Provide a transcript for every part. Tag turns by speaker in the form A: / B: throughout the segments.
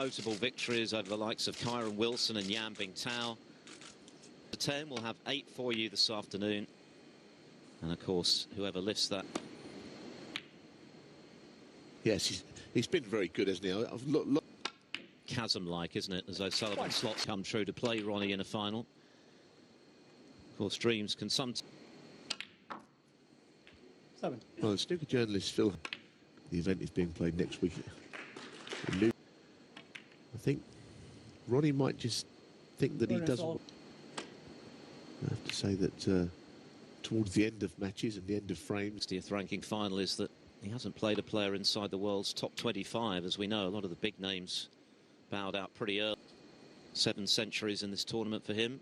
A: Notable victories over the likes of Kyron Wilson and Yan Bingtao. The 10 will have 8 for you this afternoon. And of course, whoever lifts that.
B: Yes, he's been very good, hasn't he? I've looked
A: Chasm-like, isn't it? As O'Sullivan slots come true to play Ronnie in a final. Of course, dreams can sometimes.
C: 7.
B: Well, the snooker journalist Phil, the event is being played next week. I think Ronnie might just think that he doesn't. I have to say that towards the end of matches and the end of frames,
A: 60th ranking final is that he hasn't played a player inside the world's top 25. As we know, a lot of the big names bowed out pretty early. 7 centuries in this tournament for him.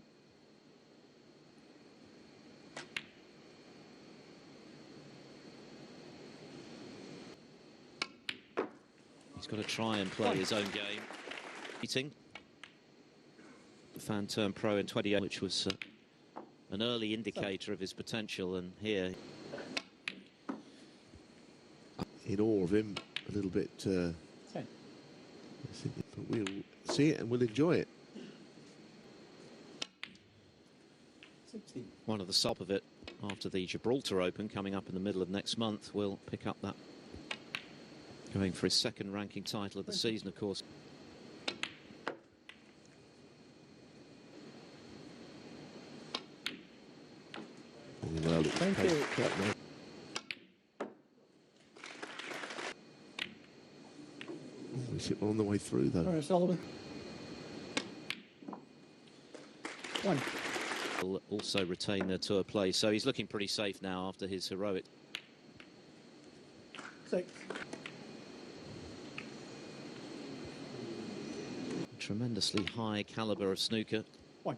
A: He's got to try and play his own game. Meeting. Fan turned pro in 28, which was an early indicator of his potential, and here
B: in awe of him a little bit. But we'll see it and we'll enjoy it.
C: 16.
A: One of the sop of it after the Gibraltar Open coming up in the middle of next month will pick up that. Going for his 2nd ranking title of the season, of course.
B: Well,
C: Thank you.
B: We're on the way through, though.
C: Ronnie O'Sullivan. 1.
A: Will also retain their tour play, so he's looking pretty safe now after his heroic.
C: 6.
A: Tremendously high caliber of snooker.
C: 1.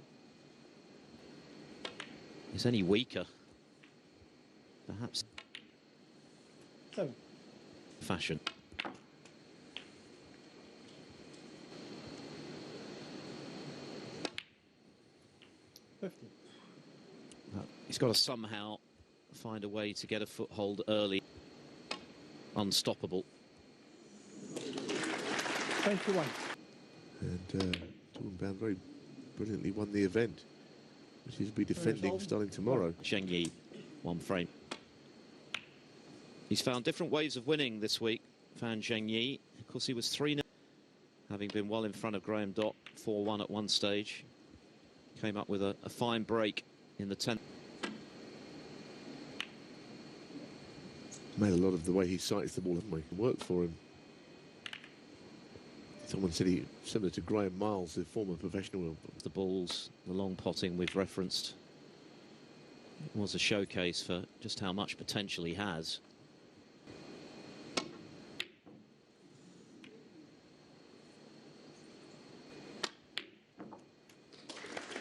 A: Is any weaker? Perhaps.
C: 7.
A: Fashion.
C: 50.
A: He's got to somehow find a way to get a foothold early. Unstoppable.
C: 21.
B: And Tornbound very brilliantly won the event, which he'll be defending starting tomorrow.
A: Zhengyi, 1 frame. He's found different ways of winning this week, Fan Zhengyi. Of course, he was 3-0, having been well in front of Graham Dott, 4-1 at one stage. Came up with a fine break in the 10th.
B: Made a lot of the way he sights the ball, haven't we? Worked for him. Someone said he similar to Graham Miles, the former professional.
A: The balls, the long potting we've referenced. It was a showcase for just how much potential he has.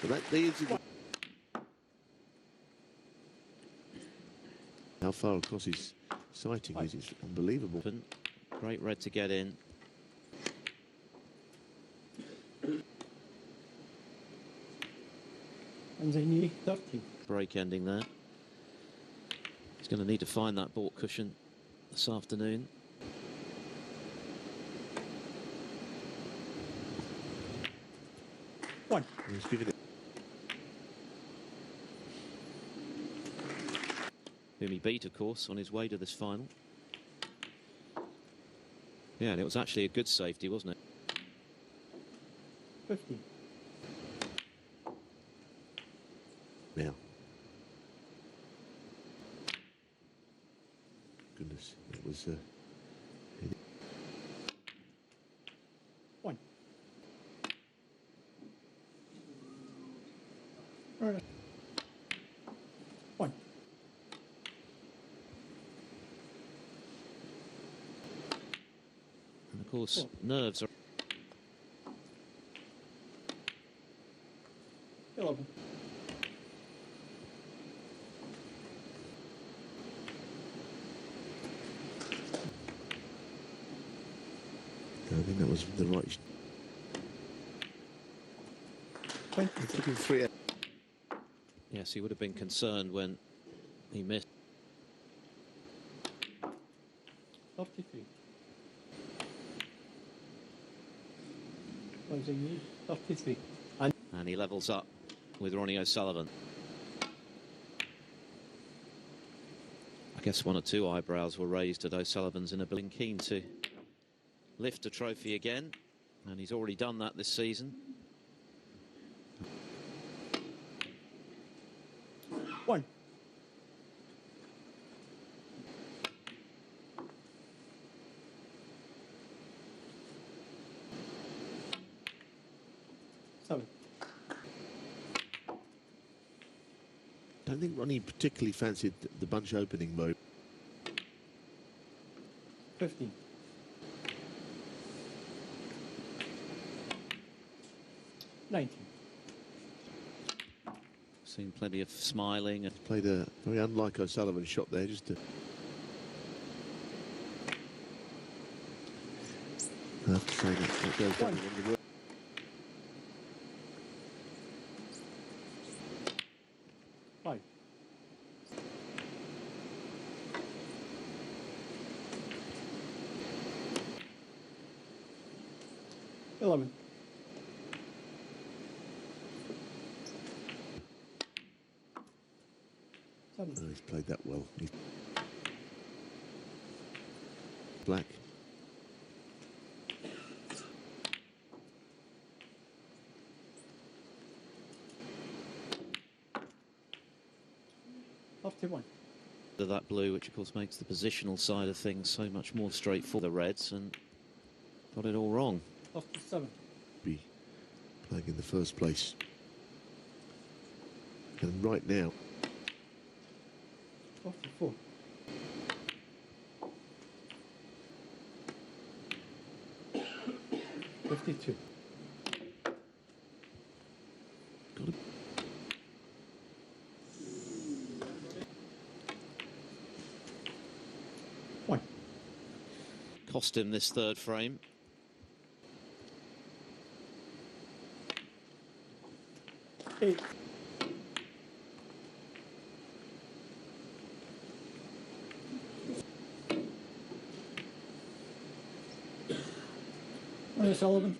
B: But that is how far across his sighting is. It's unbelievable.
A: Great red to get in.
C: And Zhengyi, 30.
A: Break ending there. He's going to need to find that baulk cushion this afternoon.
C: One.
B: He's giving it.
A: Whom he beat, of course, on his way to this final. Yeah, and it was actually a good safety, wasn't it?
C: 50.
B: Now. Goodness, that was...
C: One. Right. One.
A: And of course, nerves are...
C: 11.
B: I think that was the right...
C: 23.
A: Yes, he would have been concerned when he missed.
C: 33. Zhengyi, 33.
A: And he levels up with Ronnie O'Sullivan. I guess one or two eyebrows were raised at O'Sullivan's inability, keen to lift a trophy again, and he's already done that this season.
C: 1. Seven.
B: I don't think Ronnie particularly fancied the bunch opening mode.
C: 15. 19.
A: Seen plenty of smiling. And
B: Played a very unlike O'Sullivan shot there, just to... I have to say that goes down one of the worst.
C: 5. 11. 7.
B: Oh, he's played that well. Black.
C: Off to 1.
A: to that blue, which of course makes the positional side of things so much more straightforward. The Reds, and got it all wrong.
C: Off to 7.
B: Be playing in the first place. And right now,
C: Off to 4. $52.
B: got to
C: One.
A: Cost him this third frame.
C: Eight. Ronnie O'Sullivan.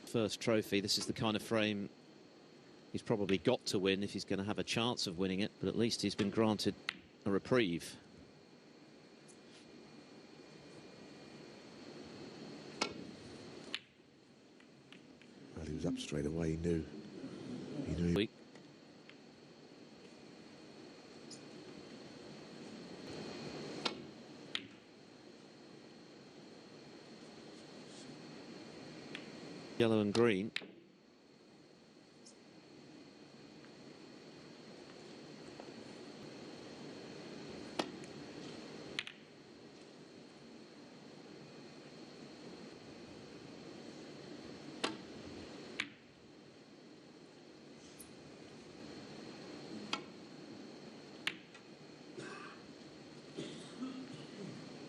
A: First trophy. This is the kind of frame he's probably got to win if he's going to have a chance of winning it, but at least he's been granted a reprieve.
B: Well, he was up straight away. He knew.
A: Week. Yellow and green.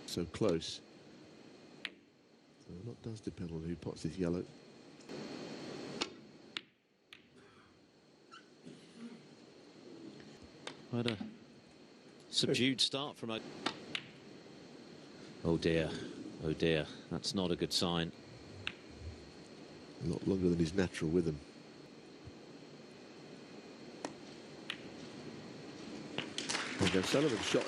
B: So close. So a lot does depend on who pots this yellow.
A: Quite a subdued start from. Oh dear, oh dear, that's not a good sign.
B: A lot longer than his natural rhythm. Okay, Sullivan shot.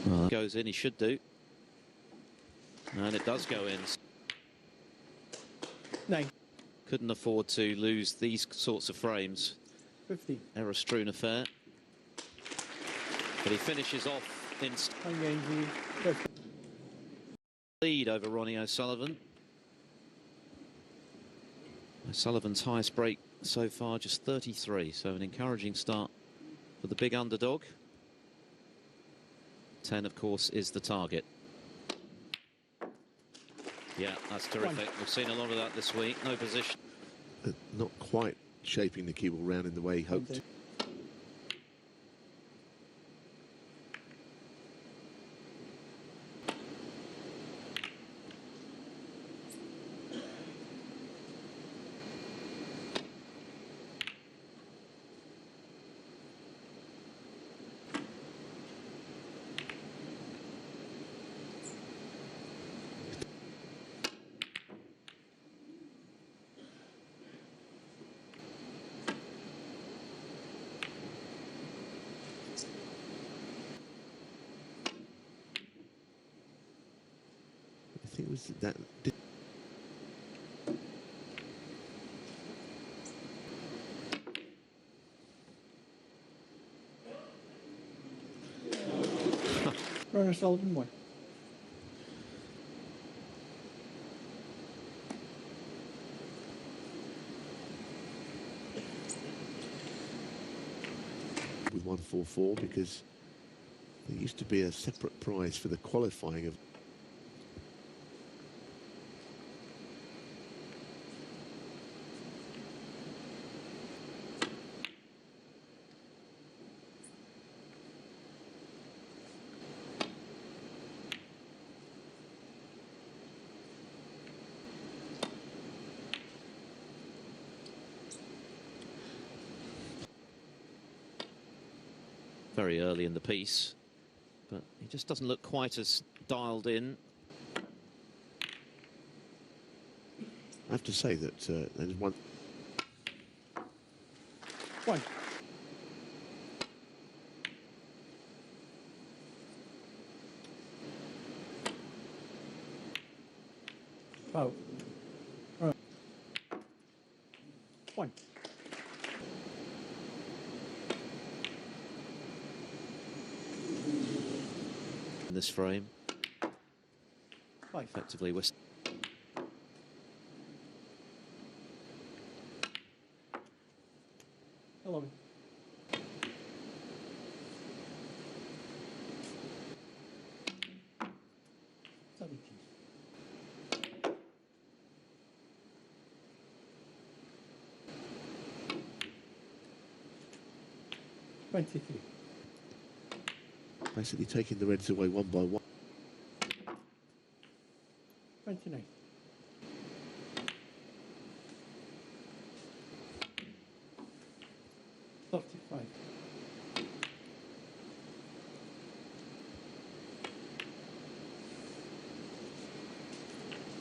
A: Well, goes in, he should do. And it does go in.
C: 9.
A: Couldn't afford to lose these sorts of frames.
C: 50.
A: Error-strewn affair. But he finishes off in
C: Zhengyi, 50.
A: lead over Ronnie O'Sullivan. O'Sullivan's highest break so far, just 33, so an encouraging start for the big underdog. 10, of course, is the target. Yeah, that's terrific. We've seen a lot of that this week. No position.
B: Not quite shaping the cue ball round in the way he hoped. was that? Did,
C: Ronnie Sullivan, 1.
B: with 144 because there used to be a separate prize for the qualifying of.
A: Very early in the piece, but he just doesn't look quite as dialed in.
B: I have to say that there's one.
C: 1. Foul. 1.
A: In this frame,
C: 5.
A: effectively we're
C: 11. 17. 23.
B: Basically taking the Reds away one by one.
C: 29. 35.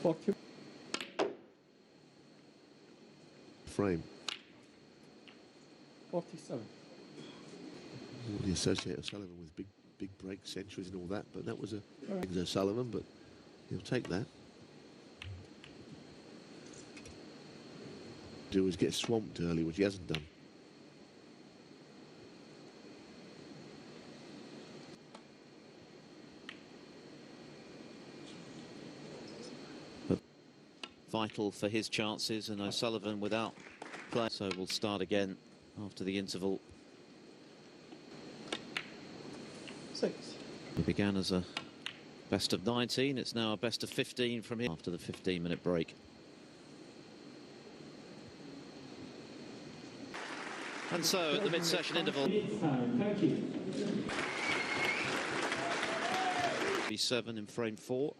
C: 40.
B: Frame.
C: 47.
B: The associate O'Sullivan with big break centuries and all that, but that was a
C: Right.
B: O'Sullivan, but he'll take that. Do is get swamped early, which he hasn't done.
A: but vital for his chances, and O'Sullivan without play. So we'll start again after the interval.
C: 6.
A: It began as a best of 19. It's now a best of 15 from here after the 15-minute break. And so at the mid-session interval,
C: Thank you.
A: 7 in frame 4.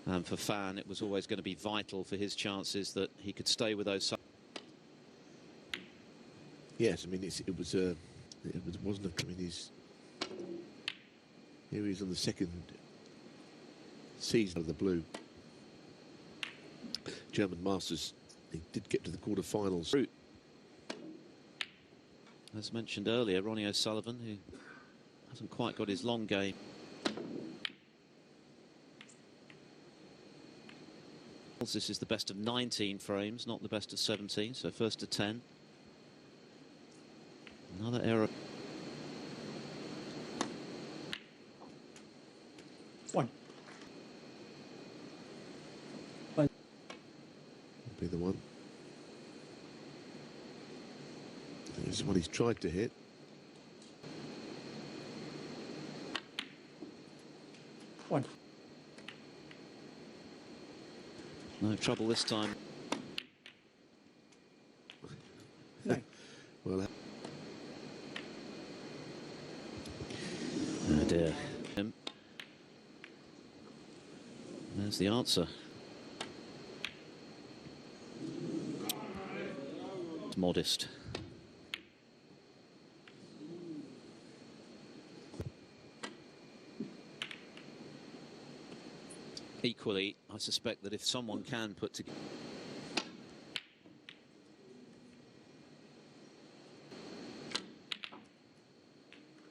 A: And for Fan, it was always going to be vital for his chances that he could stay with those.
B: Yes, I mean wasn't a. I mean here he is on the second season of the blue German Masters. He did get to the quarterfinals.
A: As mentioned earlier, Ronnie O'Sullivan, who hasn't quite got his long game. This is the best of 19 frames, not the best of 17, so first to 10. Another error.
C: 1.
B: Be the one. This is what he's tried to hit.
C: One.
A: No trouble this time.
C: Nine.
B: Well,
A: Oh dear. There's the answer. It's modest. Equally, I suspect that if someone can put together...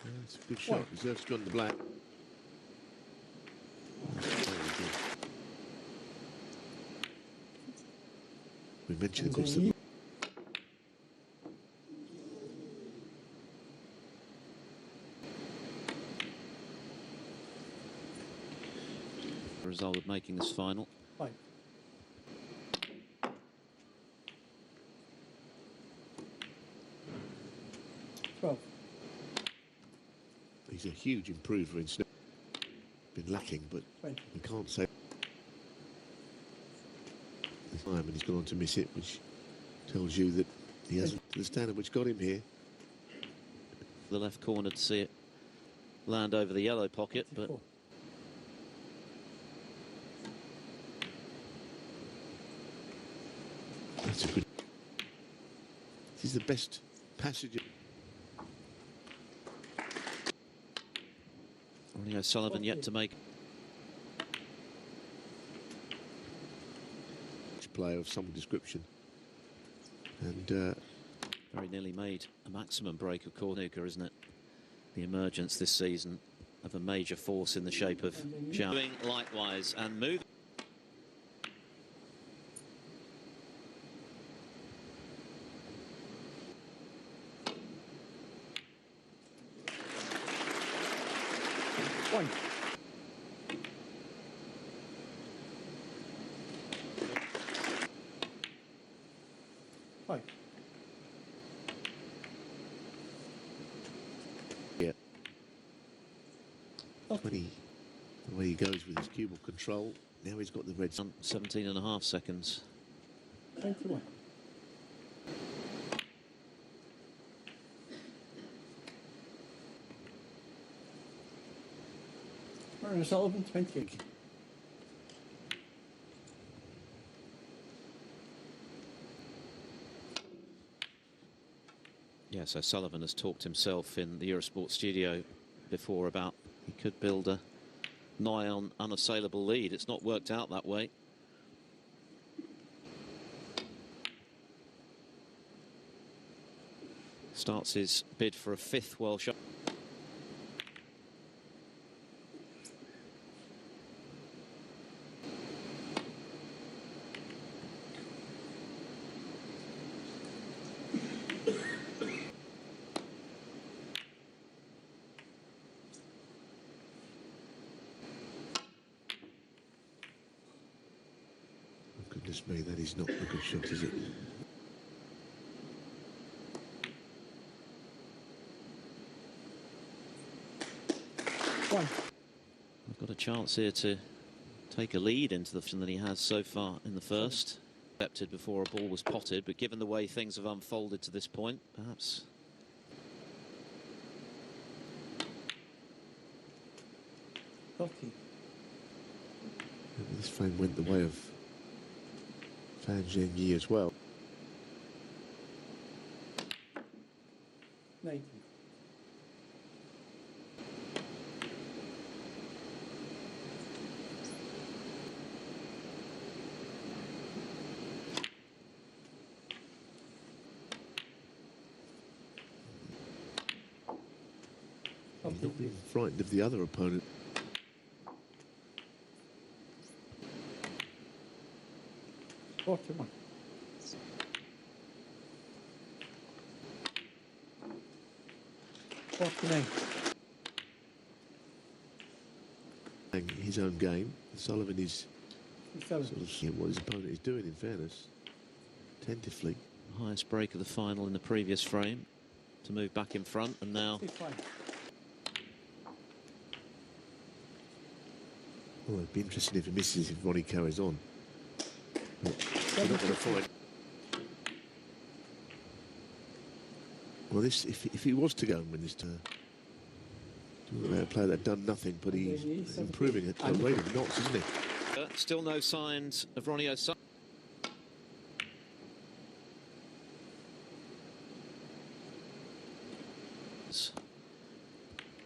B: yeah, it's a good shot. Deserves to go on the black. We mentioned, of course,
C: Zhengyi.
A: The result of making this final.
C: 5. 12.
B: he's a huge improver in snooker. Been lacking, but
C: 20.
B: we can't say this time, and he's gone on to miss it, which tells you that he hasn't the standard which got him here.
A: The left corner to see it land over the yellow pocket, but
C: 24.
B: That's a good. This is the best passage.
A: Ronnie O'Sullivan yet to make.
B: Player of some description, and
A: Very nearly made a maximum break of snooker, isn't it? The emergence this season of a major force in the shape of Zhao. Doing likewise and moving.
C: One. Five.
B: yeah, 20. The way he goes with his cue ball control. Now he's got the red.
A: 17.5 seconds.
C: 21. Ronnie O'Sullivan, 28.
A: Yes, O'Sullivan has talked himself in the Eurosport studio before about he could build a nigh on unassailable lead. It's not worked out that way. Starts his bid for a 5th World shot.
B: Goodness me, that is not a good shot, is it?
C: One.
A: I've got a chance here to take a lead into the that he has so far in the first. Accepted before a ball was potted, but given the way things have unfolded to this point, perhaps.
B: This frame went the way of Zhengyi as well.
C: 19.
B: He's not being frightened of the other opponent.
C: Forty-one.
B: His own game. Sullivan is
C: 7.
B: sort of seeing what his opponent is doing, in fairness. Attentively.
A: Highest break of the final in the previous frame to move back in front, and now
C: 65.
B: Well, it'd be interesting if he misses if Ronnie carries on. But you're not going to find. Well, this if he was to go and win this turn, a player that had done nothing, but he's improving at a rate of knots, isn't he?
A: still no signs of Ronnie O'Sullivan.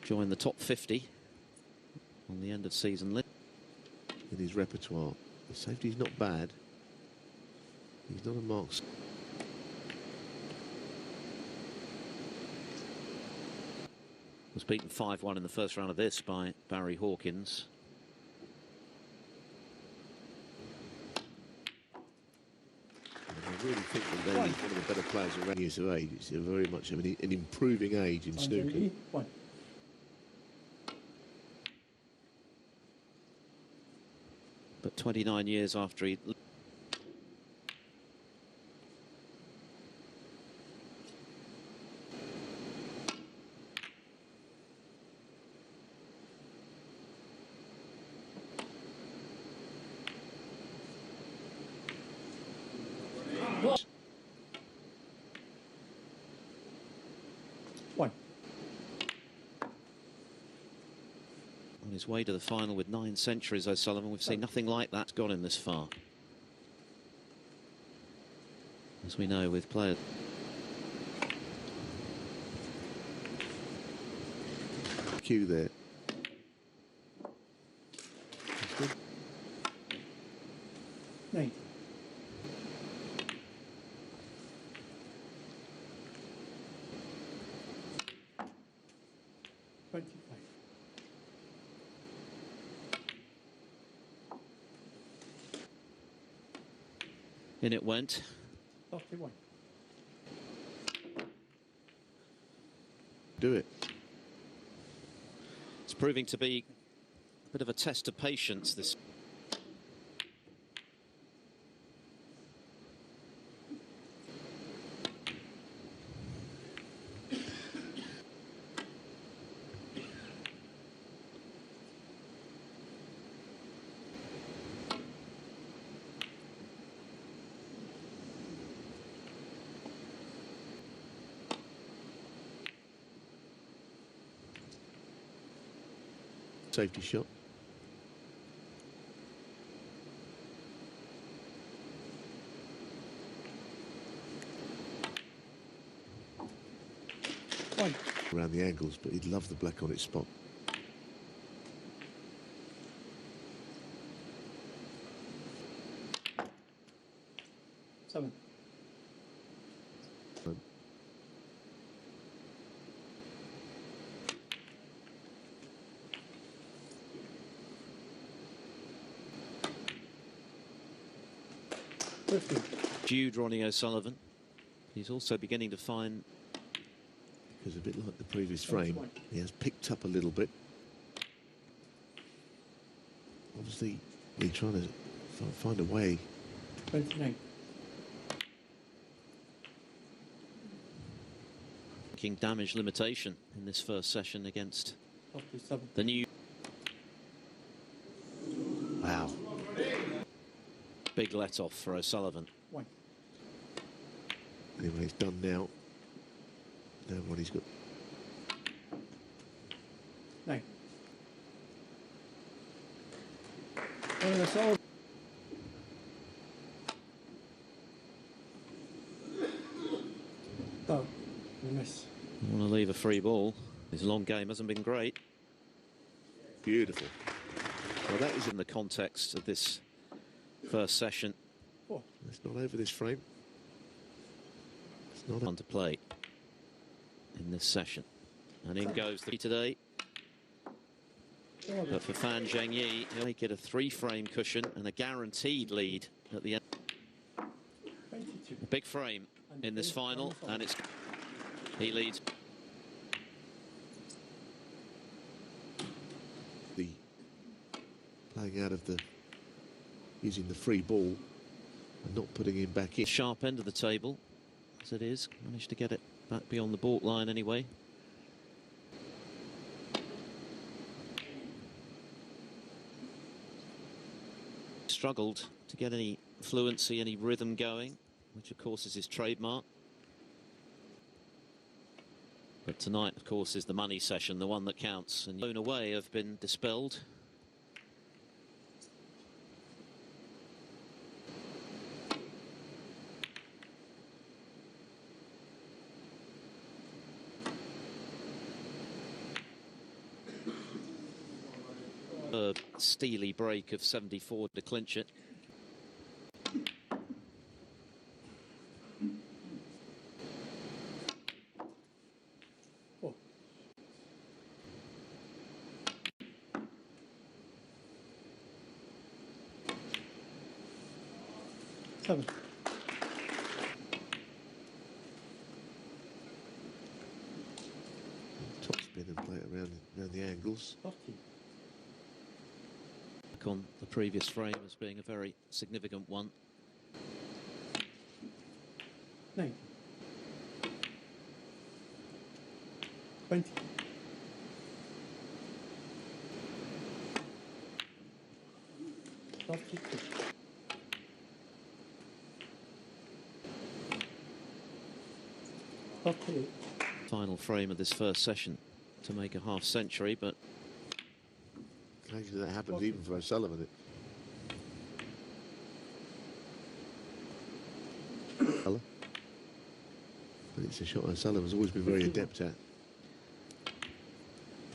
A: Join the top 50 on the end of season list.
B: In his repertoire, the safety's not bad. He's not a marks.
A: Was beaten 5-1 in the first round of this by Barry Hawkins.
B: really think that they is one of the better players around years of age. It's a very much of an improving age in snooker.
C: Zhengyi, 1.
A: But 29 years after he...
C: One.
A: On his way to the final with 9 centuries, O'Sullivan. We've seen nothing like that gone in this far. As we know with players.
B: Cue there.
C: 9.
A: In it went.
C: 31.
B: Do it.
A: It's proving to be a bit of a test of patience, this.
B: Safety shot.
C: One.
B: Around the angles, but he'd love the black on its spot.
C: Seven.
A: Jude Ronnie O'Sullivan. He's also beginning to find...
B: Because a bit like the previous frame, he has picked up a little bit. Obviously, he's trying to find a way.
C: 29.
A: Making damage limitation in this first session against
C: 47.
A: the new...
B: Wow.
A: Big let-off for O'Sullivan.
C: 1.
B: Anyway, it's done now. Now Ronnie's got...
C: 9. And that's all. Oh, we miss.
A: I want to leave a free ball. His long game hasn't been great.
B: Beautiful.
A: Well, that is in the context of this first session.
C: Oh.
B: It's not over this frame. It's not
A: On to play in this session. And in goes the today. But for Fan Zhengyi, he'll make it a 3-frame cushion and a guaranteed lead at the end.
C: 22.
A: A big frame in this final, and he leads.
B: the playing out of the using the free ball and not putting him back in.
A: Sharp end of the table, as it is. Managed to get it back beyond the baulk line anyway. Struggled to get any fluency, any rhythm going, which of course is his trademark. But tonight, of course, is the money session, the one that counts. And blown away have been dispelled. A steely break of 74 to clinch it.
C: Oh. Seven.
B: the angles.
C: 40.
A: On the previous frame as being a very significant one.
C: 90. 20. 42. 48.
A: Final frame of this first session to make a half century, but
B: Occasionally that happens even for O'Sullivan. But it's a shot O'Sullivan's always been very adept at.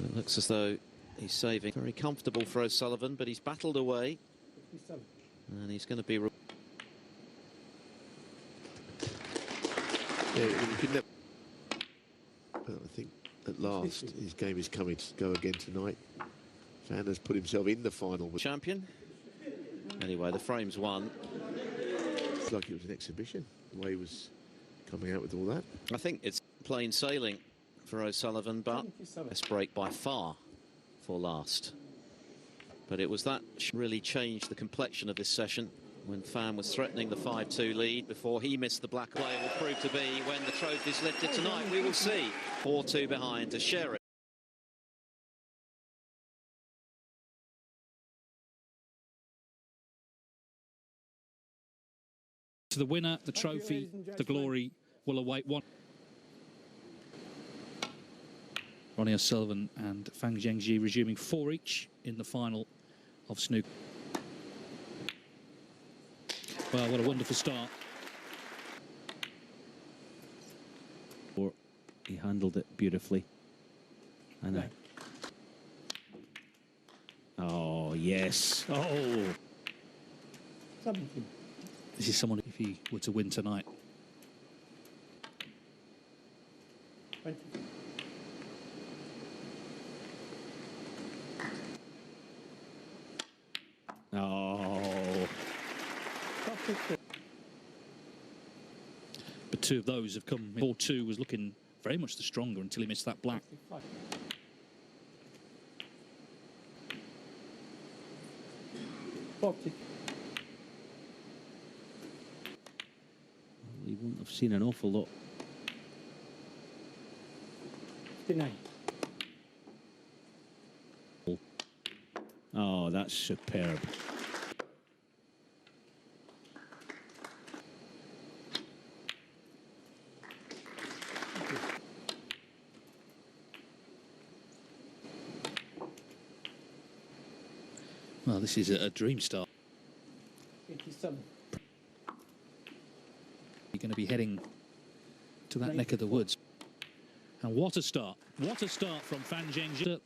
A: it looks as though he's saving. Very comfortable for O'Sullivan, but he's battled away.
C: 57.
A: And he's going to be...
B: Yeah, you could never. But I think at last his game is coming to go again tonight. Fan has put himself in the final with
A: champion. Anyway, the frame's won.
B: It's like it was an exhibition, the way he was coming out with all that.
A: I think it's plain sailing for O'Sullivan, but
C: 77.
A: best break by far for last. But it was that really changed the complexion of this session when Fan was threatening the 5-2 lead before he missed the black play. Will prove to be when the trophy's lifted tonight. We will see. 4-2 behind to share it.
D: To the winner, the trophy, the glory will await one. Ronnie O'Sullivan and Fang Zhengyi resuming 4 each in the final of Snooker. Well, what a wonderful start.
E: He handled it beautifully. And oh, yes. Oh.
C: 17.
D: This is someone, if he were to win tonight.
C: 20.
E: Oh.
C: 42.
D: But 2 of those have come. 4-2 was looking very much the stronger until he missed that black.
C: 65. 40.
E: He wouldn't have seen an awful lot.
C: 59.
E: Oh, that's superb.
D: Well, this is a dream start.
C: 87.
D: You're going to be heading to that neck of the woods. And what a start. What a start from Fang Zhengyi.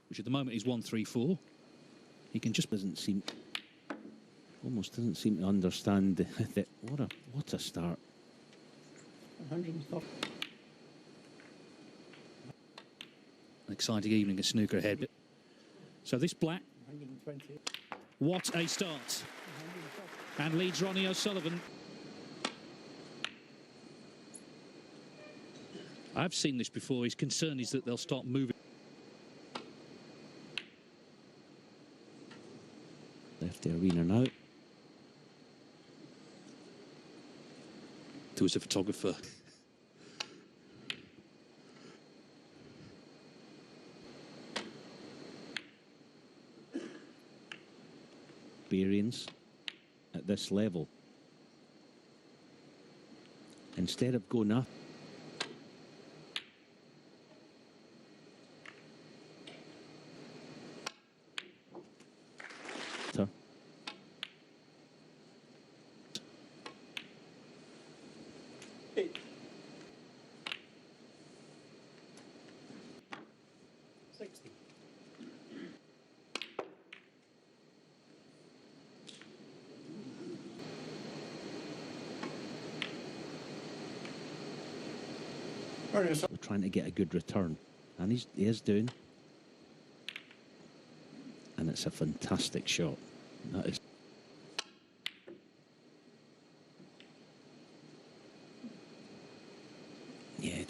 D: Which at the moment is 1-3-4. He can just
E: Almost doesn't seem to understand that. What a start.
C: 130.
D: An exciting evening of snooker ahead. So this black,
C: 120.
D: what a start. And leads Ronnie O'Sullivan. I've seen this before. His concern is that they'll start moving.
E: Left the arena now.
D: To as a photographer.
E: Experience at this level. Instead of going up.
C: Eight. 60.
E: We're trying to get a good return, and he is doing. And it's a fantastic shot. That is. Yeah.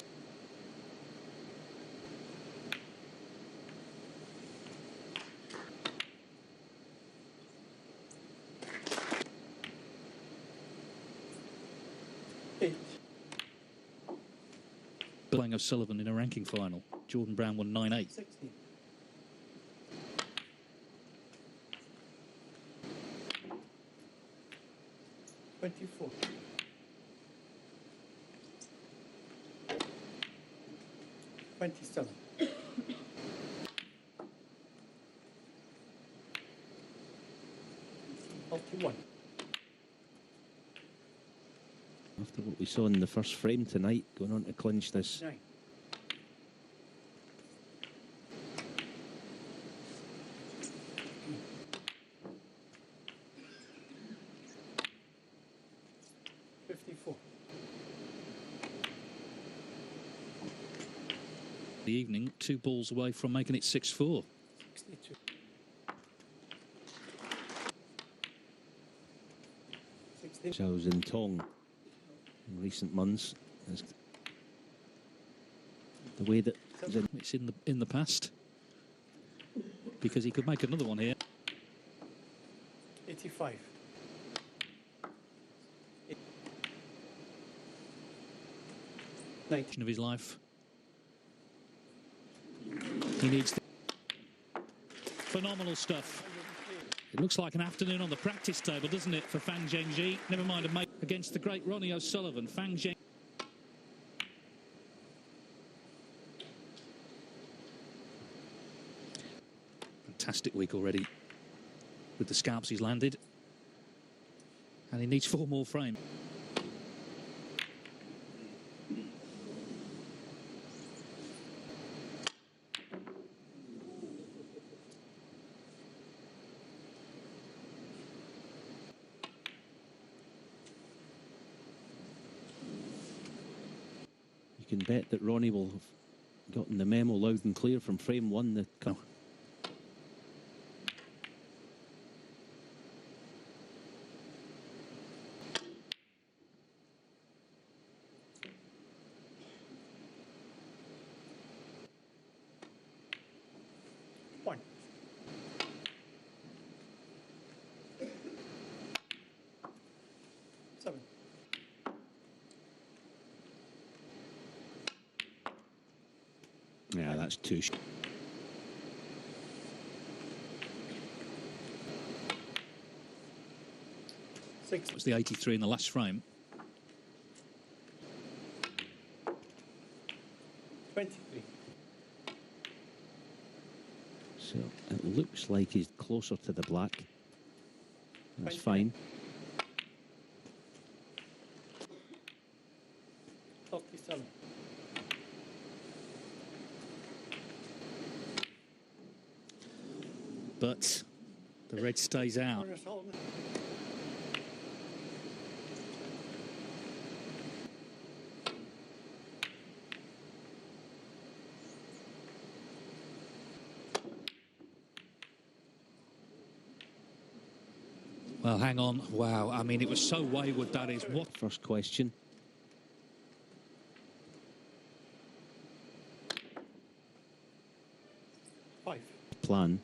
D: playing O'Sullivan in a ranking final. Jordan Brown won 9-8.
C: 16. 24. 27. 41.
E: After what we saw in the first frame tonight, going on to clinch this.
C: 9. 54.
D: The evening, 2 balls away from making it 6-4.
C: 62. 16.
E: Zhao Zintong in recent months. As the way that
D: It's in the past, because he could make another one here.
C: 85. 90.
D: Of his life. He needs phenomenal stuff. It looks like an afternoon on the practice table, doesn't it, for Fan Zhengyi? Never mind a mate against the great Ronnie O'Sullivan. Fan Zhengyi. Fantastic week already with the scalps he's landed, and he needs 4 more frames.
E: you can bet that Ronnie will have gotten the memo loud and clear from frame 1. The
C: One. Seven.
E: Yeah, that's too.
C: Six.
D: It was the 83 in the last frame.
C: 23.
E: So it looks like he's closer to the black. That's
C: 29.
E: fine.
C: 37.
D: But the red stays out.
C: Corner Solomon.
D: Well, hang on. Wow. I mean, it was so wayward, that is. What?
E: First question.
C: Five.
E: Plan.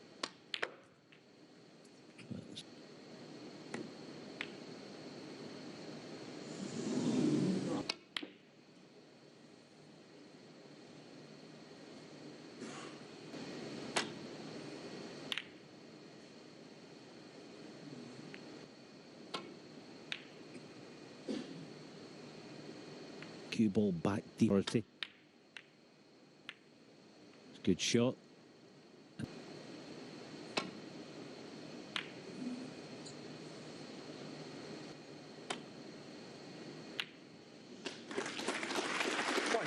E: Cue ball back deep. It's a good shot.
C: One.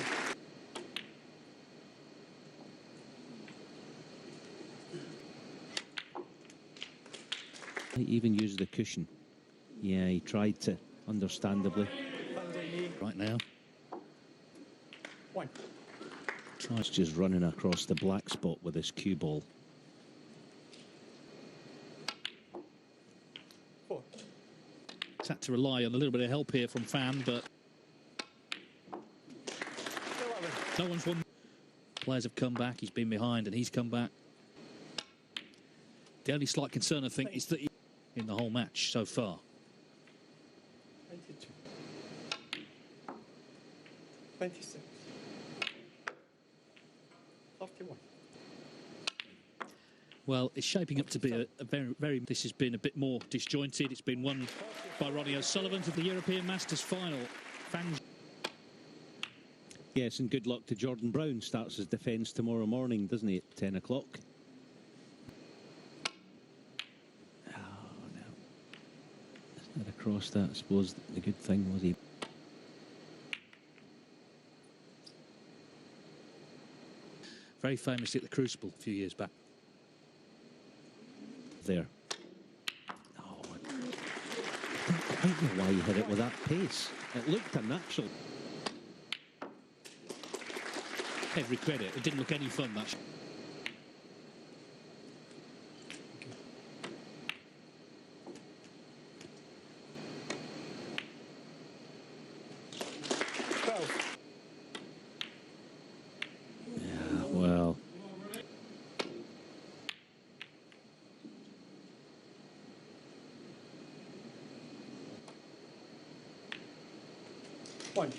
E: He even used the cushion. Yeah, he tried to, understandably.
D: Right now.
C: One.
E: Tries just running across the black spot with his cue ball.
C: Four.
D: He's had to rely on a little bit of help here from Fan, but
C: 11.
D: no one's won. Players have come back. He's been behind, and he's come back. The only slight concern, I think, is that in the whole match so far.
C: 22. 26. 31.
D: Well, it's shaping up to be a very... This has been a bit more disjointed. It's been won by Ronnie O'Sullivan to the European Masters final.
E: Yes, and good luck to Jordan Brown. Starts his defence tomorrow morning, doesn't he, at 10 o'clock? Oh, no. Isn't that across that? I suppose the good thing was he...
D: Very famously at the Crucible a few years back.
E: There. Oh, I don't know why he hit it with that pace. It looked unnatural.
D: Every credit. It didn't look any fun, that.
C: 12.
E: Yeah, well...
C: One.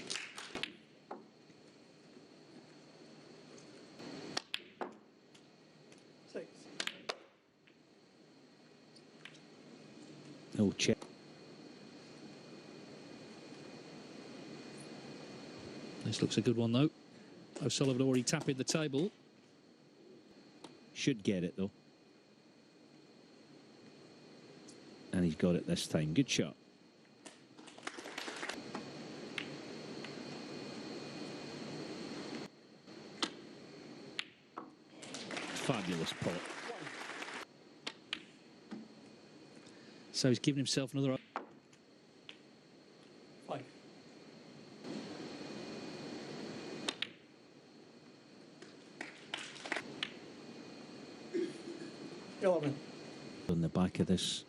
C: Six.
E: Oh, check.
D: This looks a good one, though. O'Sullivan already tapping the table.
E: Should get it, though. And he's got it this time. Good shot. Fabulous pot.
D: So he's given himself another...
C: 5. 11.
E: On the back of this.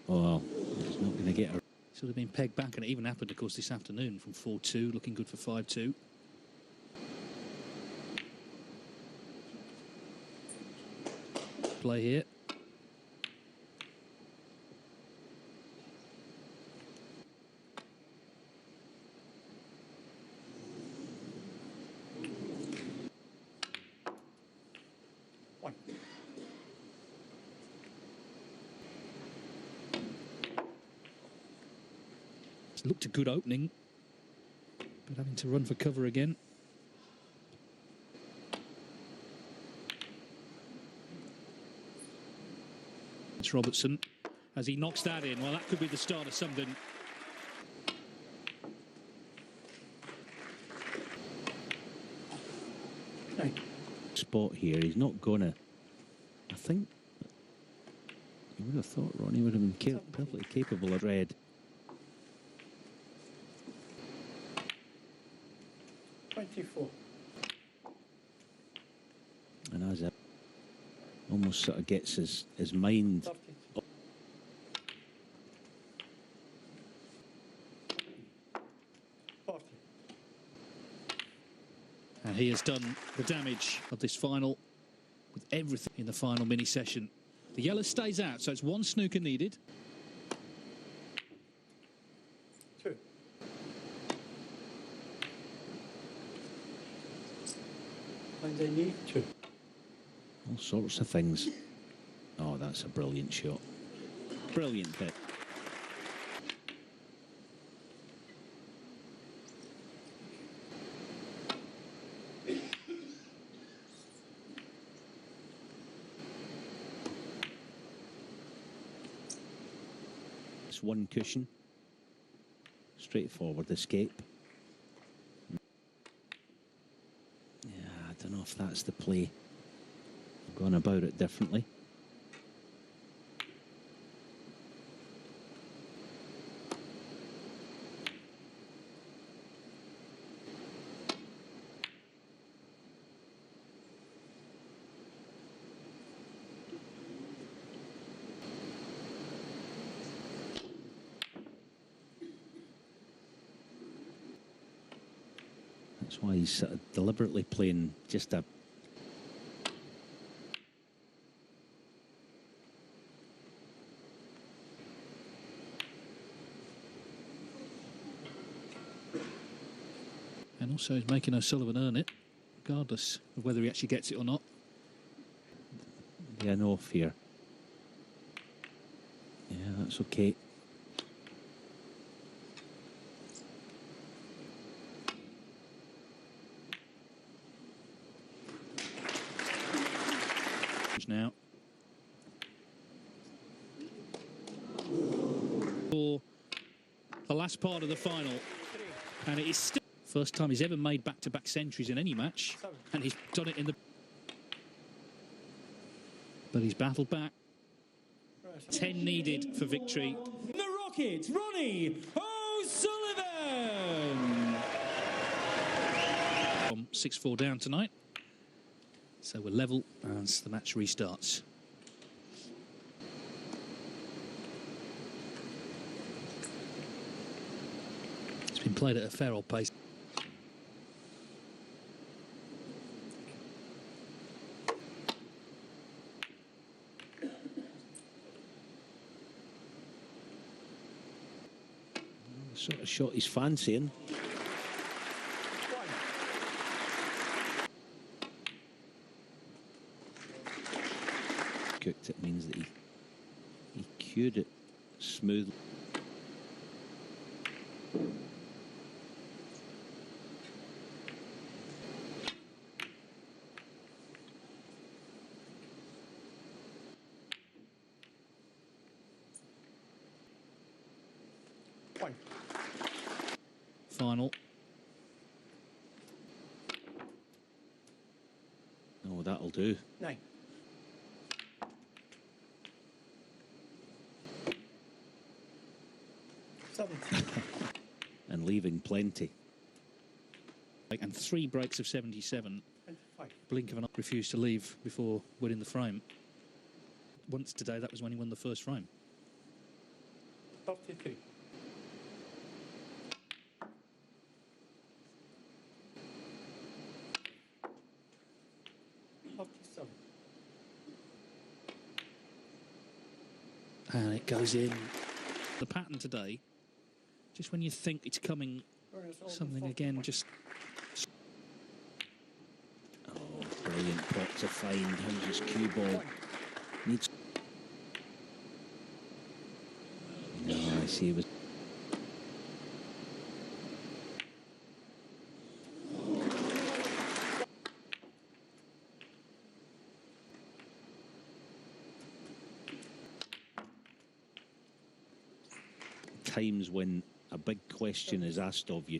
E: Oh, well, he's not going to get her.
D: Sort of been pegged back, and it even happened, of course, this afternoon from 4-2, looking good for 5-2. Play here.
C: One.
D: It's looked a good opening, but having to run for cover again. It's Robertson as he knocks that in. Well, that could be the start of something.
C: Nine.
E: Spot here. He's not gonna. I think you would have thought Ronnie would have been perfectly capable of red.
C: 24.
E: And as it almost sort of gets his mind.
C: 32.
D: And he has done the damage of this final with everything in the final mini session. The yellow stays out, so it's one snooker needed.
C: 2. And they need 2.
E: All sorts of things. Oh, that's a brilliant shot. Brilliant hit. It's one cushion. Straightforward escape. Yeah, I don't know if that's the play. Gone about it differently. That's why he's sort of deliberately playing just a...
D: And also he's making O'Sullivan earn it. regardless of whether he actually gets it or not.
E: Yeah, an off here. Yeah, that's okay.
D: Now for the last part of the final, and it is still first time he's ever made back-to-back centuries in any match, and he's done it in the. But he's battled back. 10 needed for victory.
F: The Rocket, Ronnie O'Sullivan.
D: From 6-4 down tonight. So we're level as the match restarts. It's been played at a fair old pace.
E: The sort of shot he's fancying. Cooked it means that he cued it smoothly.
D: Final.
E: Oh, that'll do.
C: 9.
E: And leaving plenty.
D: And 3 breaks of 77.
C: 25.
D: Blink of an eye, refused to leave before winning the frame. Once today, that was when he won the first frame.
C: 33. 47.
D: And it goes in. The pattern today, just when you think it's coming, something again, just...
E: Oh, brilliant pot to find. How's his cue ball? Needs... No, I see it was... times when a big question is asked of you.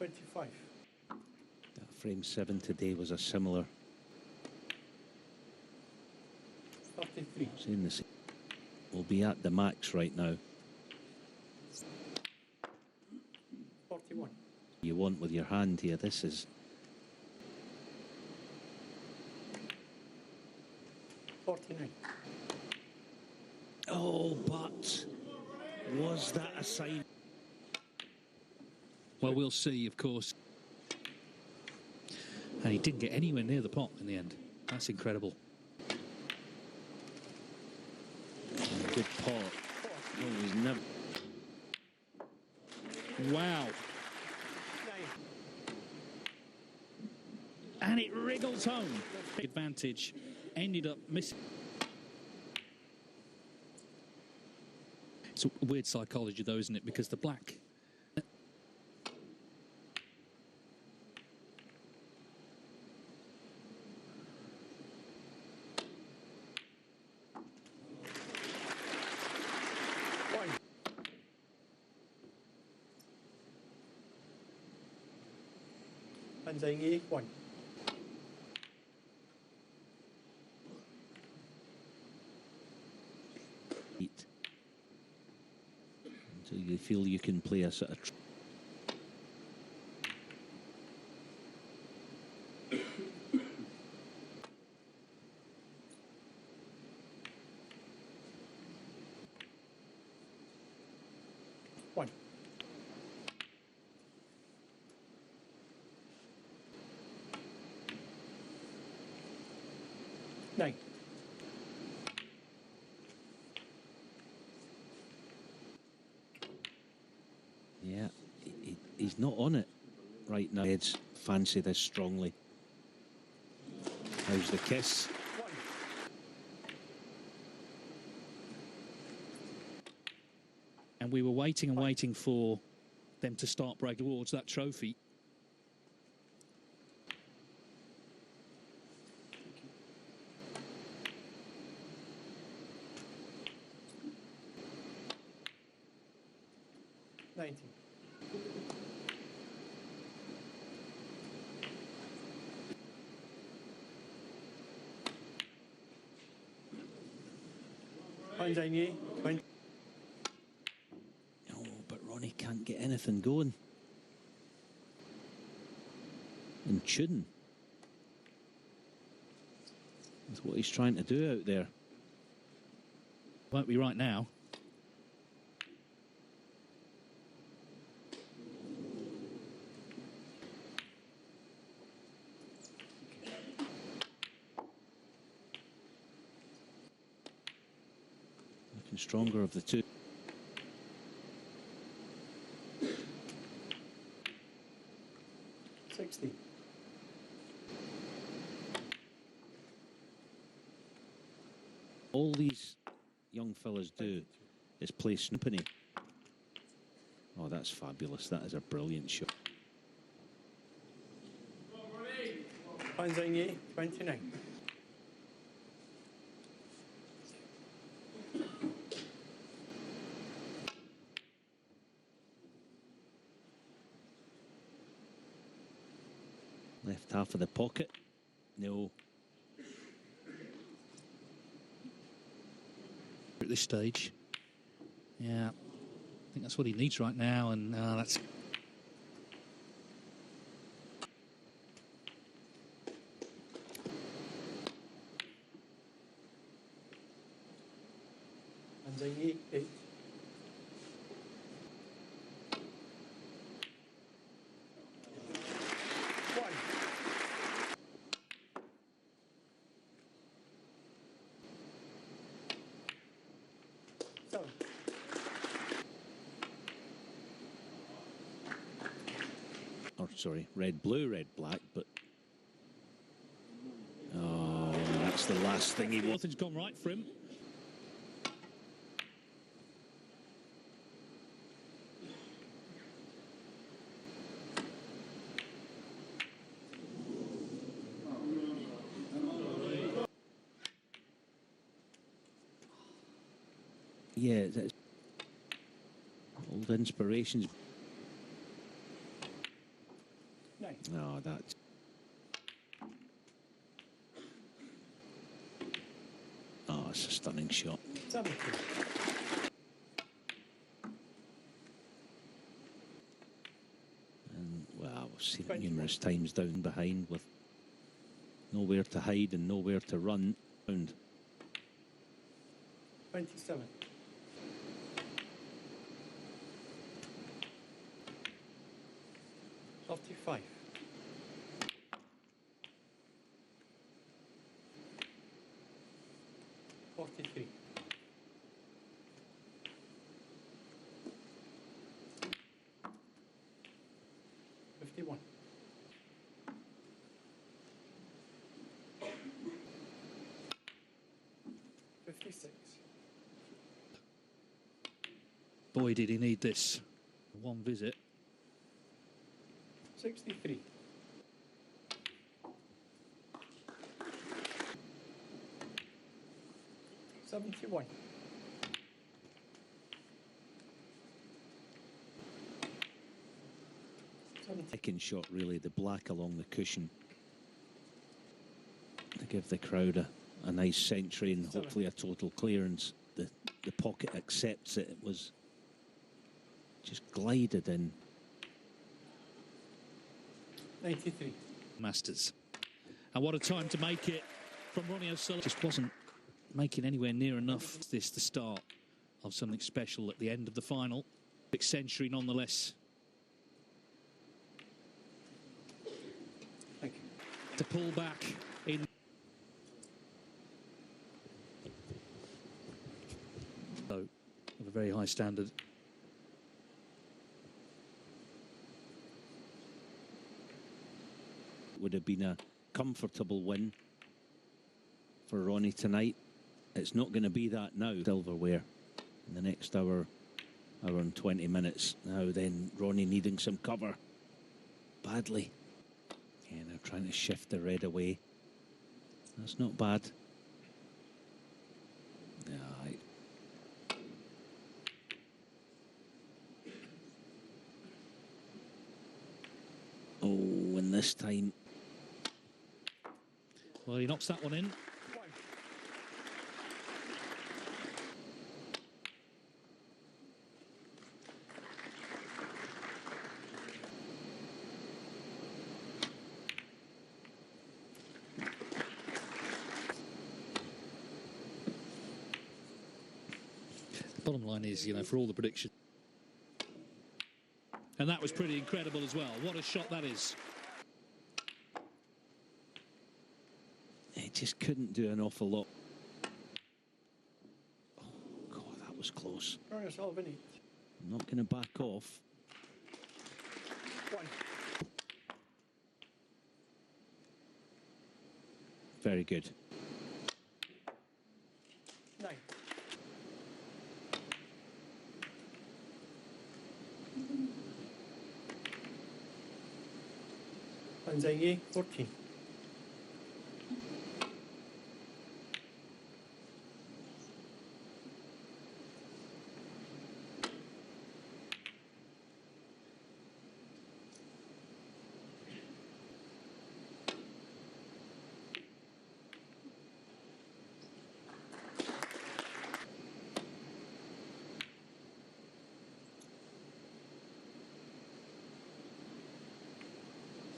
C: $25.
E: That frame 7 today was a similar.
C: 33.
E: Saying the same. We'll be at the max right now.
C: 41.
E: You want with your hand here. This is
C: 49.
E: oh, but was that a sign?
D: Well, we'll see, of course. And he didn't get anywhere near the pot in the end. That's incredible.
E: Good pot. Oh, he's never.
D: Wow. And it wriggles home. Advantage. Ended up missing. It's a weird psychology, though, isn't it? Because the black...
C: And Zhengyi, 1.
E: So you feel you can play a sort of...
C: One. Nine.
E: he's not on it right now. Heads fancy this strongly. How's the kiss?
D: And we were waiting and waiting for them to start breaking towards that trophy.
C: Zhengyi, 20.
E: Oh, but Ronnie can't get anything going. And shouldn't. That's what he's trying to do out there.
D: Won't be right now.
E: Looking stronger of the two. All these young fellas do is play Snoopany. Oh, that's fabulous. That is a brilliant shot.
C: Zhengyi, 29.
E: Left half of the pocket. No.
D: At this stage. Yeah. I think that's what he needs right now, and that's...
C: Zhengyi, 8.
E: Or sorry, red, blue, red, black, but... Oh, that's the last thing he wanted.
D: Nothing's gone right for him.
E: Yeah, that's old inspirations. No, that's... Oh, it's a stunning shot. And, well, we've seen it numerous times down behind with nowhere to hide and nowhere to run.
C: 27. 35. 43. 51. 56.
D: Boy, did he need this. One visit.
C: 63. 71. 70.
E: Second shot, really, the black along the cushion to give the crowd a nice century and hopefully a total clearance. The pocket accepts it. It was just glided in.
C: 93.
D: Masters. And what a time to make it from Ronnie O'Sullivan. Just wasn't making anywhere near enough. This the start of something special at the end of the final. Big century nonetheless.
C: Thank you.
D: To pull back in. Of a very high standard.
E: Would have been a comfortable win for Ronnie tonight. It's not going to be that now. Silverware in the next hour and 20 minutes. Now then, Ronnie needing some cover badly. Yeah, they're trying to shift the red away. That's not bad. Aye. Oh, and this time.
D: Well, he knocks that one in. Bottom line is, you know, for all the predictions. And that was pretty incredible as well. What a shot that is.
E: He just couldn't do an awful lot. Oh, God, that was close.
C: Turn yourself in it.
E: I'm not going to back off.
C: One.
E: Very good.
C: 9. And Zhengyi, 14.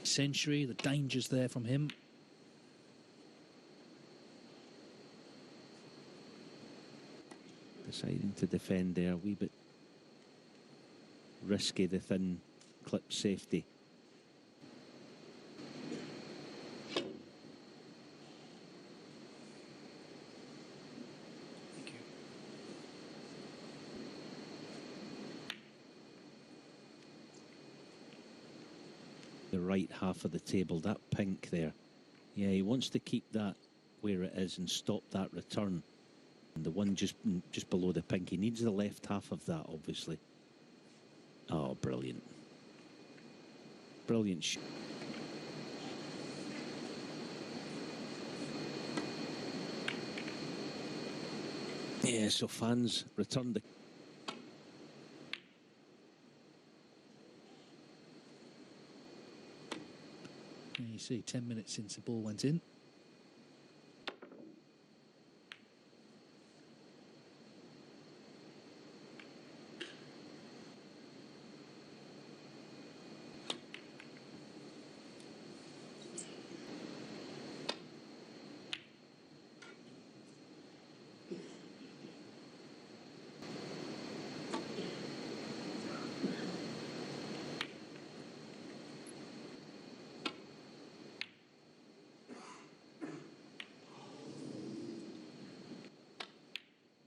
D: Century, the dangers there from him.
E: Deciding to defend there, a wee bit risky, the thin clip safety.
C: Thank you.
E: The right half of the table, that pink there. Yeah, he wants to keep that where it is and stop that return. And the one just below the pink, he needs the left half of that, obviously. Oh, brilliant. Brilliant shot. Yeah, so fans returned the...
D: And you see 10 minutes since the ball went in.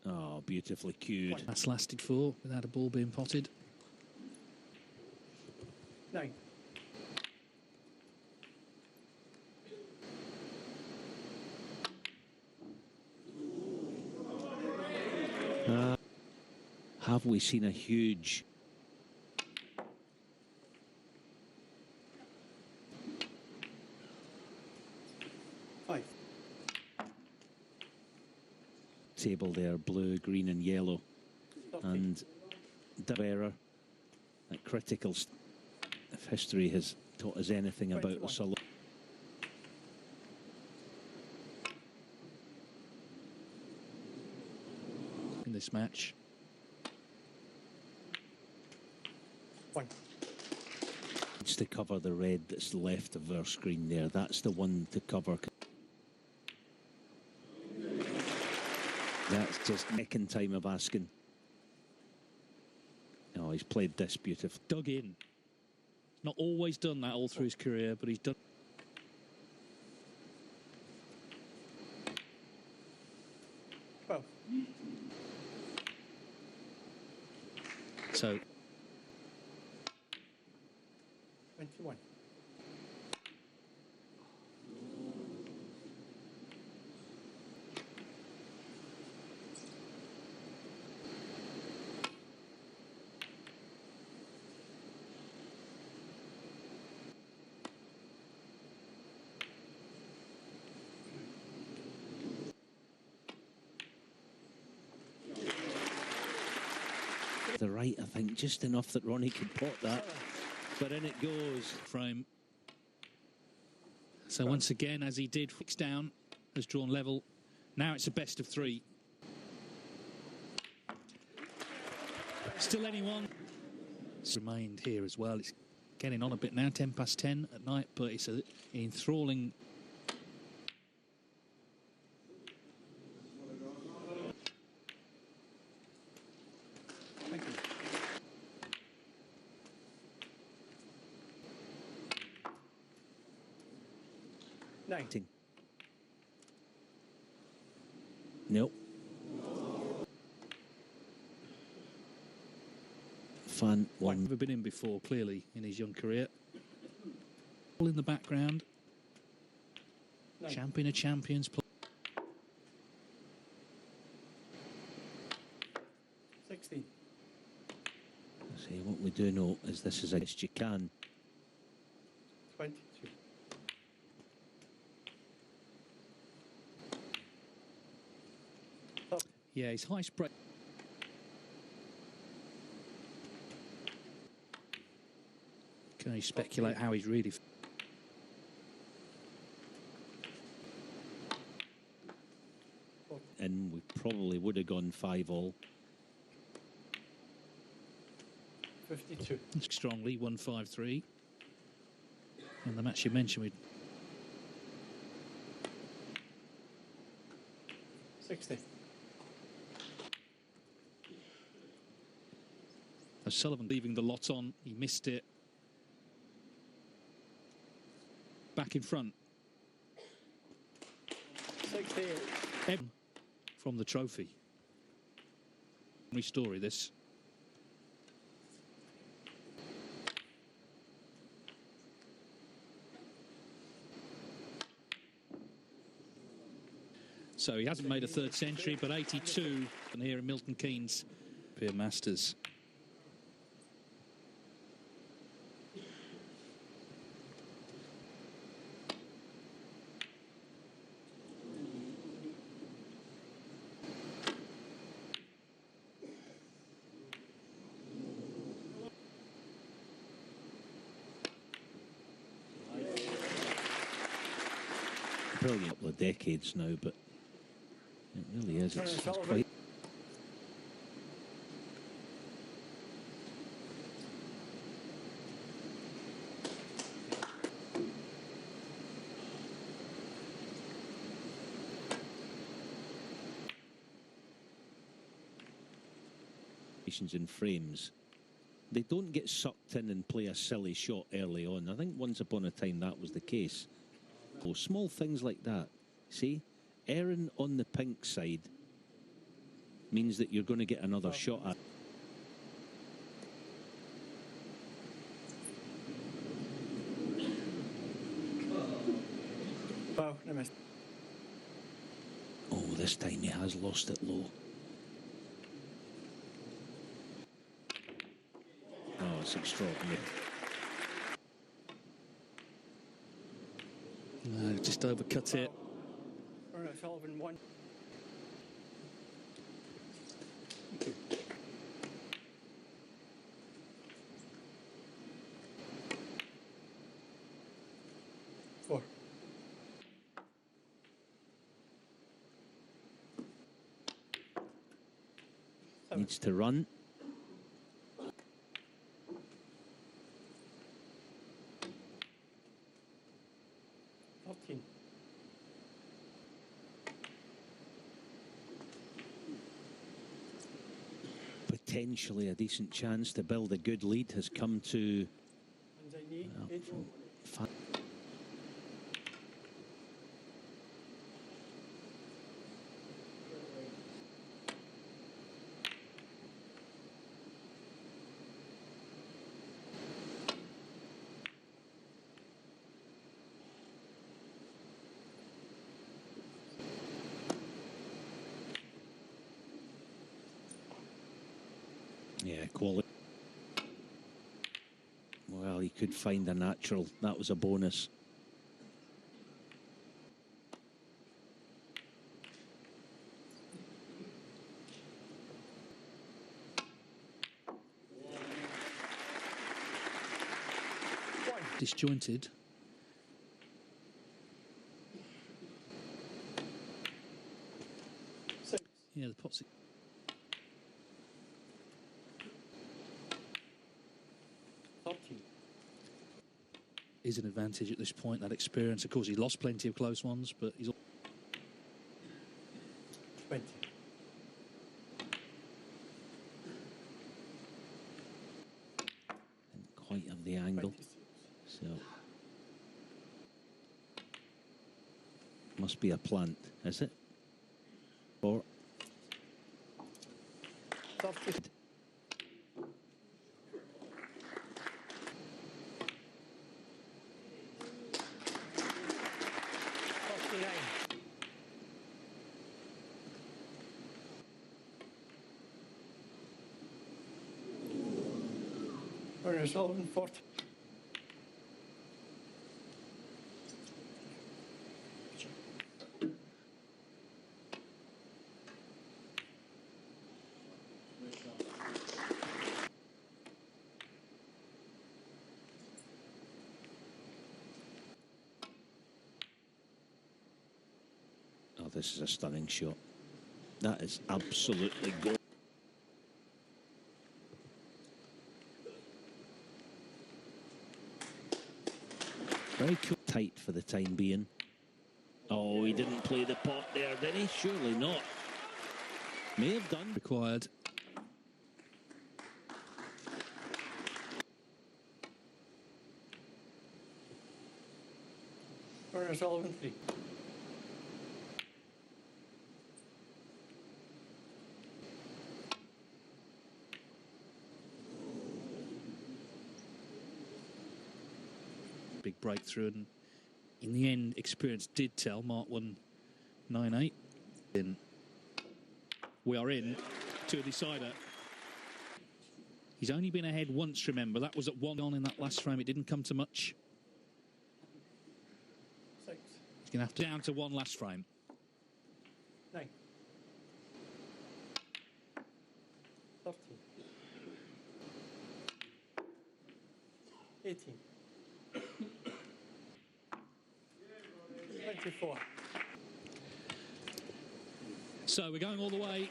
E: Oh, beautifully cued.
D: That's lasted for without a ball being potted.
C: 9.
E: Have we seen a huge... table there, blue, green and yellow, and error at critical. If history has taught us anything about the solo.
D: In this match.
C: 1.
E: It's to cover the red that's left of our screen there. That's the one to cover. That's just necking time of asking. Oh, he's played this beautifully.
D: Dug in. Not always done that all through his career, but he's done.
C: Well.
D: So.
C: 21.
E: right, I think, just enough that Ronnie could pot that. But in it goes.
D: Frame. So once again, as he did, fix down, has drawn level. Now it's a best of three. Still anyone. It's remained here as well. It's getting on a bit now, 10 past 10 at night, but it's an enthralling.
C: Thank you. Nine.
E: Nope. Fan one.
D: Never been in before, clearly, in his young career. All in the background.
C: Nine.
D: Champion of champions.
C: 16.
E: See, what we do know is this is against you can.
C: 22.
D: Yeah, his high spray. Can you speculate how he's really...
E: And we probably would have gone 5-all.
C: 52.
D: Strongly, 1-5-3. And the match you mentioned with
C: 60.
D: Sullivan leaving the lot on, he missed it. Back in front.
C: 68.
D: From the trophy. Story this. So he hasn't made a third century, but 82, and here in Milton Keynes, Peer Masters.
E: Brilliant. A couple of decades now, but it really is. It's quite. In frames, they don't get sucked in and play a silly shot early on. I think once upon a time that was the case. Oh, small things like that. See, erring on the pink side means that you're going to get another shot at.
C: Wow, I missed.
E: Oh, this time he has lost it low. Oh, it's extraordinary.
D: Just overcut it.
C: Sullivan 1. Four.
E: Needs to run. Potentially a decent chance to build a good lead has come to yeah, quality. Well, he could find a natural. That was a bonus.
D: disjointed.
C: Six.
D: Yeah, the pot's...
C: 30.
D: is an advantage at this point, that experience. Of course, he lost plenty of close ones, but he's...
C: 20.
E: Didn't quite have the angle.
C: 26.
E: So must be a plant, is it? Or
C: 30. 39. Ronnie O'Sullivan, 40.
E: oh, this is a stunning shot. That is absolutely gold. Very cool. Tight for the time being. Oh, he didn't play the pot there, did he? Surely not. May have done.
D: required.
C: Ronnie O'Sullivan, 3.
D: Big breakthrough, and in the end, experience did tell. Mark won 9-8. We are in to a decider. He's only been ahead once, remember. That was at 1 on in that last frame. It didn't come to much.
C: 6.
D: He's going to have to down to 1 last frame.
C: 9. 13. 18. 24.
D: So we're going all the way.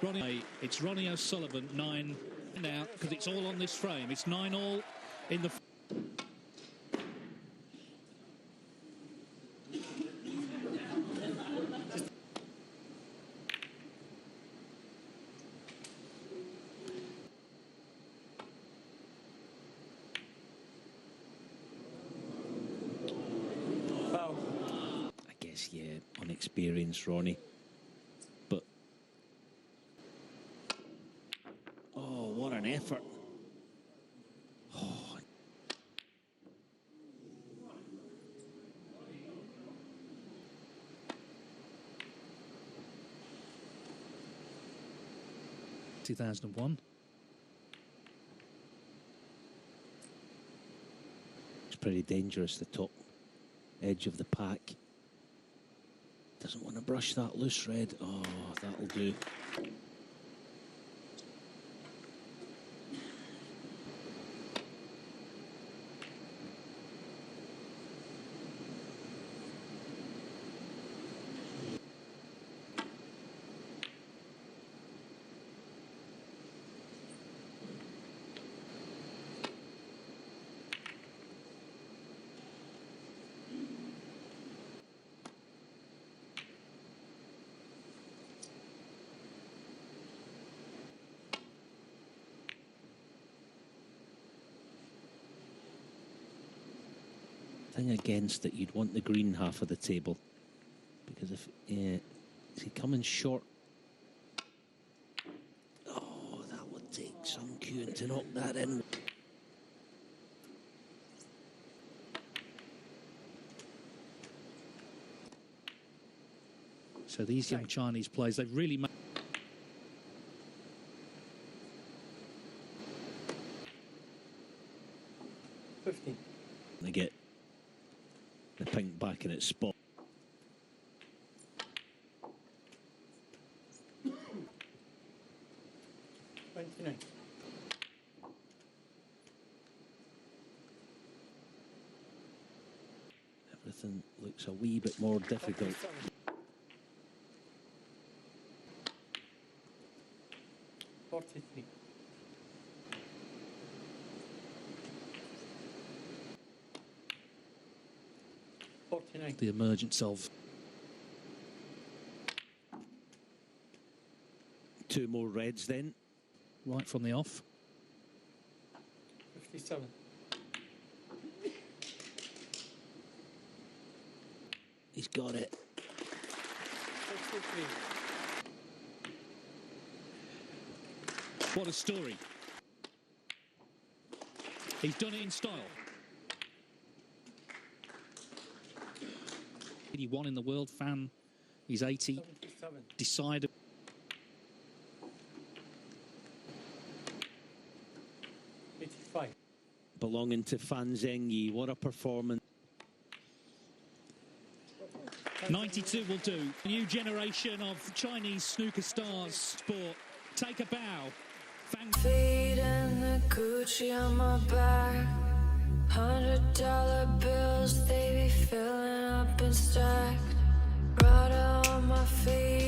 D: Ronnie, it's Ronnie O'Sullivan, 9 now, because it's all on this frame. It's 9-all in the...
C: Foul.
E: I guess, yeah, unexperienced Ronnie. But oh, what an effort. Oh.
D: — 2001.
E: It's pretty dangerous, the top edge of the pack. Doesn't want to brush that loose red. Oh, that'll do. Thing against it, you'd want the green half of the table, because if is he coming short? Oh, that would take some cueing to knock that in.
D: So these young Chinese players, they've really made...
C: 15.
E: They get the pink back in its spot. Everything looks a wee bit more difficult.
C: 43. 49.
D: The emergence of
E: 2 more reds then.
D: right from the off.
C: 57.
E: He's got it.
C: 63.
D: What a story. He's done it in style. 81 in the world, fan. He's 80.
C: 77.
D: Decided.
C: 85.
E: Belonging to Fan Zhengyi. What a performance.
D: 92 will do. A new generation of Chinese snooker stars sport. Take a bow.
G: Feet and the Gucci on my back. $100 bills, they be filling up and stacked. Right on my feet.